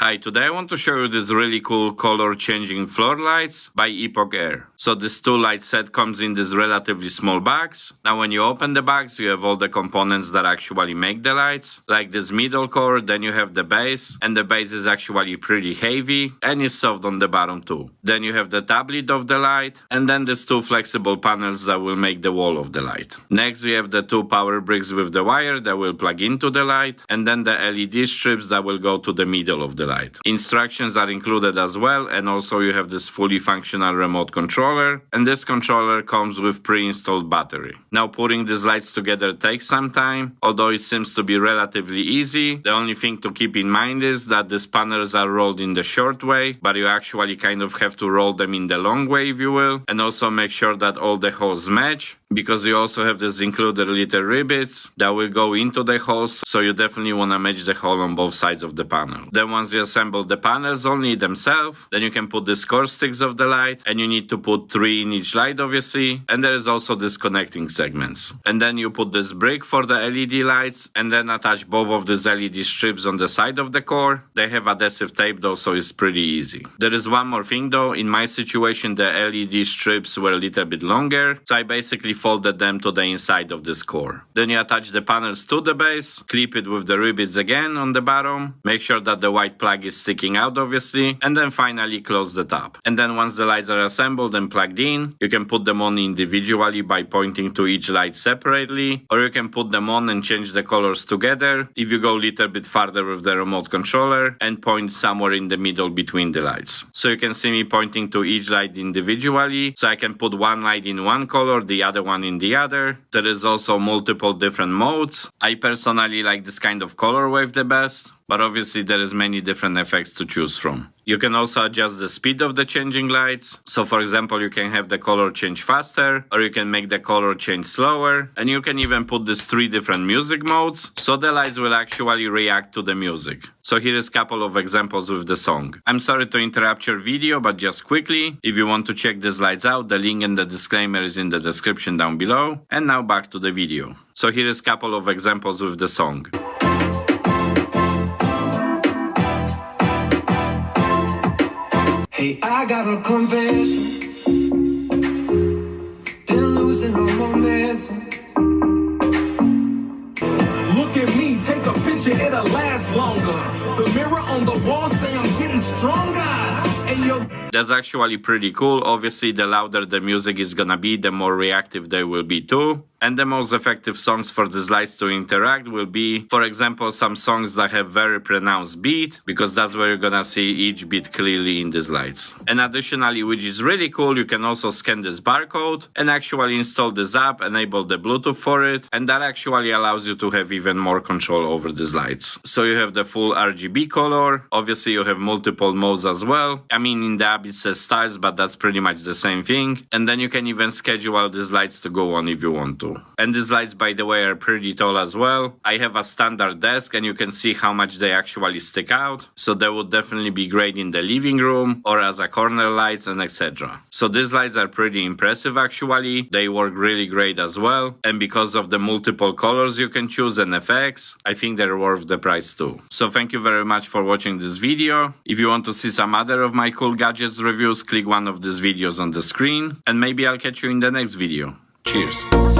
Hi, today I want to show you this really cool color changing floor lights by Epoch Air. So this 2-light set comes in this relatively small box. Now when you open the box, you have all the components that actually make the lights, like this middle core, then you have the base, and the base is actually pretty heavy and is soft on the bottom too. Then you have the top lid of the light, and then these 2 flexible panels that will make the wall of the light. Next we have the 2 power bricks with the wire that will plug into the light, and then the LED strips that will go to the middle of the light. Instructions are included as well, and also you have this fully functional remote controller, and this controller comes with pre-installed battery. Now putting these lights together takes some time, although it seems to be relatively easy. The only thing to keep in mind is that these panels are rolled in the short way, but you actually kind of have to roll them in the long way, if you will, and also make sure that all the holes match, because you also have this included little rivets that will go into the holes, so you definitely want to match the hole on both sides of the panel. Then once you assemble the panels only themselves, then you can put the core sticks of the light, and you need to put 3 in each light obviously, and there is also this connecting segments. And then you put this brick for the LED lights, and then attach both of these LED strips on the side of the core. They have adhesive tape though, so it's pretty easy. There is one more thing though. In my situation the LED strips were a little bit longer, so I basically folded them to the inside of this core. Then you attach the panels to the base, clip it with the rivets again on the bottom, make sure that the white plug is sticking out obviously, and then finally close the top. And then once the lights are assembled and plugged in, you can put them on individually by pointing to each light separately, or you can put them on and change the colors together if you go a little bit farther with the remote controller and point somewhere in the middle between the lights. So you can see me pointing to each light individually, so I can put one light in one color, the other one in the other. There is also multiple different modes. I personally like this kind of color wave the best, but obviously there is many different effects to choose from. You can also adjust the speed of the changing lights. So for example, you can have the color change faster, or you can make the color change slower, and you can even put these 3 different music modes, so the lights will actually react to the music. So here is a couple of examples with the song. I'm sorry to interrupt your video, but just quickly, if you want to check these lights out, the link and the disclaimer is in the description down below. And now back to the video. So here is a couple of examples with the song. Hey, I got a confession. Been losing all momentum. Look at me, take a picture, it'll last longer. The mirror on the wall say I'm getting stronger. Hey, yo. That's actually pretty cool. Obviously, the louder the music is gonna be, the more reactive they will be too. And the most effective songs for these lights to interact will be, for example, some songs that have very pronounced beat, because that's where you're gonna see each beat clearly in these lights. And additionally, which is really cool, you can also scan this barcode and actually install this app, enable the Bluetooth for it, and that actually allows you to have even more control over these lights. So you have the full RGB color. Obviously, you have multiple modes as well. I mean, in the app it says styles, but that's pretty much the same thing. And then you can even schedule these lights to go on if you want to. And these lights, by the way, are pretty tall as well. I have a standard desk, and you can see how much they actually stick out. So they would definitely be great in the living room or as a corner lights and etc. So these lights are pretty impressive actually. They work really great as well. And because of the multiple colors you can choose and effects, I think they're worth the price too. So thank you very much for watching this video. If you want to see some other of my cool gadgets reviews, click one of these videos on the screen, and maybe I'll catch you in the next video. Cheers!